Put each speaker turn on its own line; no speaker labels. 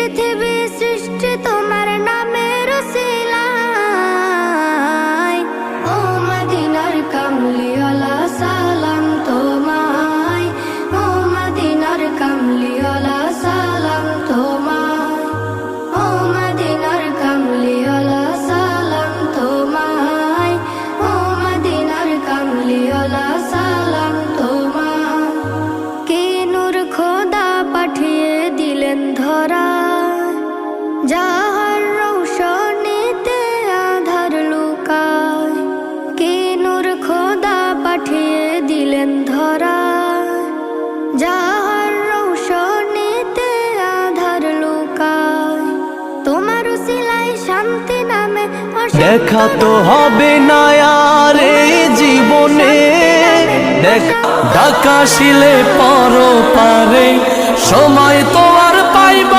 পৃথিবী সৃষ্টি তোমার নামের উসিলায়। ও মদিনার কামলিওয়ালা সালাম তোমায়, ও মদিনার কামলিওয়ালা সালাম তোমায়, ও মদিনার কামলিওয়ালা সালাম তোমায়, ও মদিনার কামলিওয়ালা সালাম তোমায়। কে নূর খোদা পাঠিয়ে দিলেন ধরা, যাহার রৌশনীতে আধার লুকায়। কে নূর খোদা পাঠিয়ে দিলেন ধরা, যাহার রৌশনীতে আধার লুকায়। তোমার উসিলায় শান্তি নামে
দেখা তো হবে না আর এই জীবনে, ডাকা শিলে পর পারে সময় তো আর পাইব।